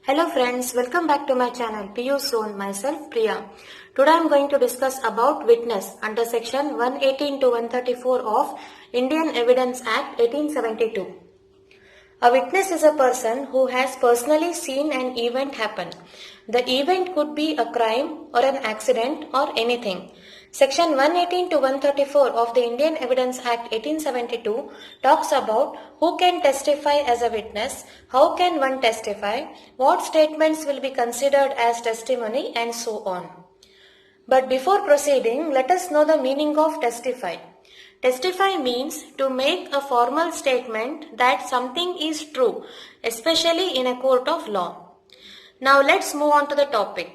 Hello friends, welcome back to my channel PU Zone, myself Priya. Today I am going to discuss about witness under section 118 to 134 of Indian Evidence Act 1872. A witness is a person who has personally seen an event happen. The event could be a crime or an accident or anything. Section 118 to 134 of the Indian Evidence Act 1872 talks about who can testify as a witness, how can one testify, what statements will be considered as testimony, and so on. But before proceeding, let us know the meaning of testify. Testify means to make a formal statement that something is true, especially in a court of law. Now let's move on to the topic.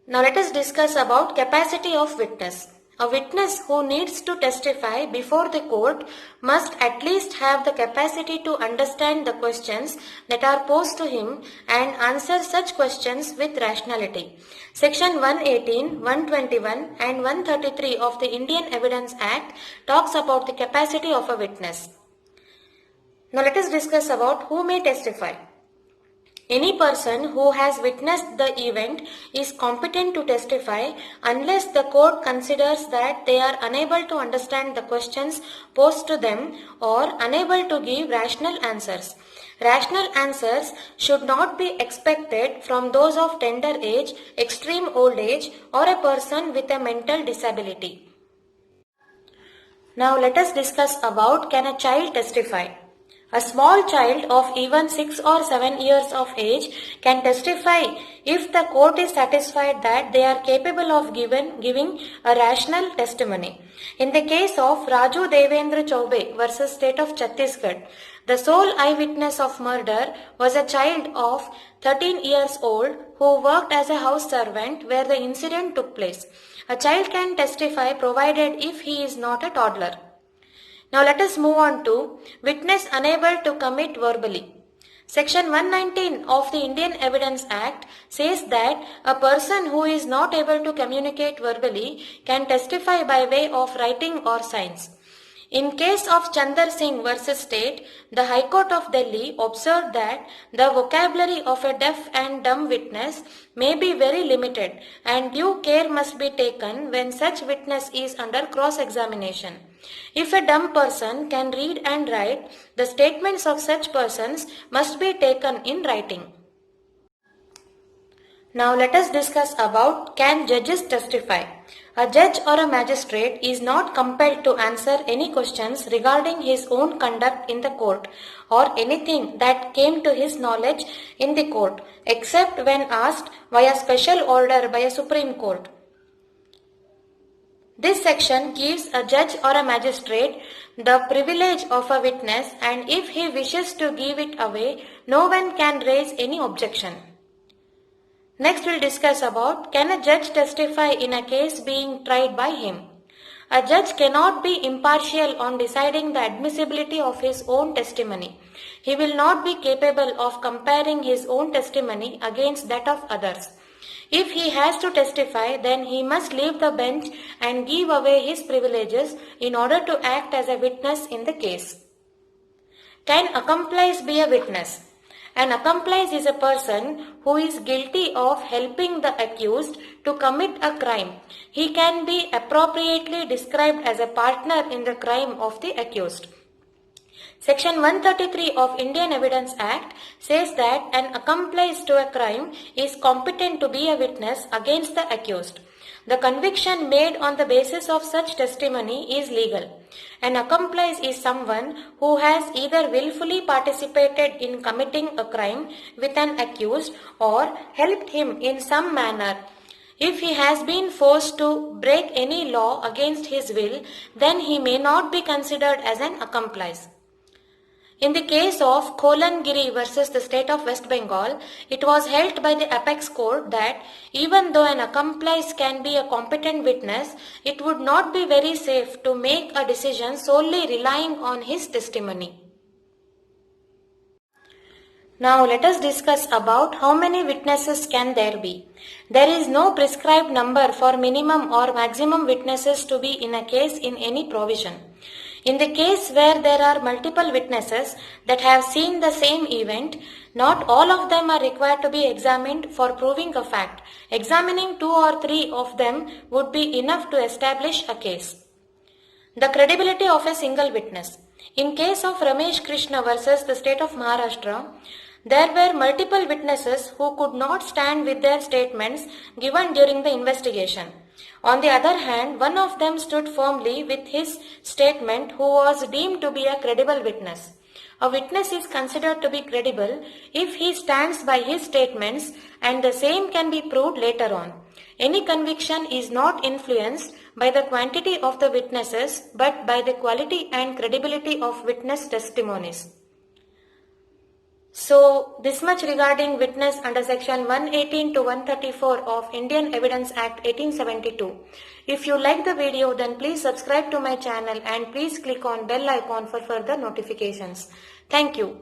Now let us discuss about capacity of witness. A witness who needs to testify before the court must at least have the capacity to understand the questions that are posed to him and answer such questions with rationality. Section 118, 121 and 133 of the Indian Evidence Act talks about the capacity of a witness. Now let us discuss about who may testify. Any person who has witnessed the event is competent to testify unless the court considers that they are unable to understand the questions posed to them or unable to give rational answers. Rational answers should not be expected from those of tender age, extreme old age, or a person with a mental disability. Now let us discuss about can a child testify. A small child of even 6 or 7 years of age can testify if the court is satisfied that they are capable of giving a rational testimony. In the case of Raju Devendra Chaube versus State of Chhattisgarh, the sole eyewitness of murder was a child of 13 years old who worked as a house servant where the incident took place. A child can testify provided if he is not a toddler. Now let us move on to witness unable to commit verbally. Section 119 of the Indian Evidence Act says that a person who is not able to communicate verbally can testify by way of writing or signs. In case of Chandar Singh versus State, the High Court of Delhi observed that the vocabulary of a deaf and dumb witness may be very limited and due care must be taken when such witness is under cross-examination. If a dumb person can read and write, the statements of such persons must be taken in writing. Now let us discuss about can judges testify. A judge or a magistrate is not compelled to answer any questions regarding his own conduct in the court or anything that came to his knowledge in the court except when asked via special order by a Supreme Court. This section gives a judge or a magistrate the privilege of a witness, and if he wishes to give it away, no one can raise any objection. Next we'll discuss about can a judge testify in a case being tried by him. A judge cannot be impartial on deciding the admissibility of his own testimony. He will not be capable of comparing his own testimony against that of others. If he has to testify, then he must leave the bench and give away his privileges in order to act as a witness in the case. Can accomplice be a witness? An accomplice is a person who is guilty of helping the accused to commit a crime. He can be appropriately described as a partner in the crime of the accused. Section 133 of Indian Evidence Act says that an accomplice to a crime is competent to be a witness against the accused. The conviction made on the basis of such testimony is legal. An accomplice is someone who has either willfully participated in committing a crime with an accused or helped him in some manner. If he has been forced to break any law against his will, then he may not be considered as an accomplice. In the case of Kolangiri versus the State of West Bengal, it was held by the Apex Court that even though an accomplice can be a competent witness, it would not be very safe to make a decision solely relying on his testimony. Now let us discuss about how many witnesses can there be. There is no prescribed number for minimum or maximum witnesses to be in a case in any provision. In the case where there are multiple witnesses that have seen the same event, Not all of them are required to be examined for proving a fact. Examining 2 or 3 of them would be enough to establish a case. The credibility of a single witness. In case of Ramesh Krishna versus the state of Maharashtra, there were multiple witnesses who could not stand with their statements given during the investigation. On the other hand, one of them stood firmly with his statement who was deemed to be a credible witness. A witness is considered to be credible if he stands by his statements and the same can be proved later on. Any conviction is not influenced by the quantity of the witnesses but by the quality and credibility of witness testimonies. So, this much regarding witness under section 118 to 134 of Indian Evidence Act 1872. If you like the video, then please subscribe to my channel and please click on bell icon for further notifications. Thank you.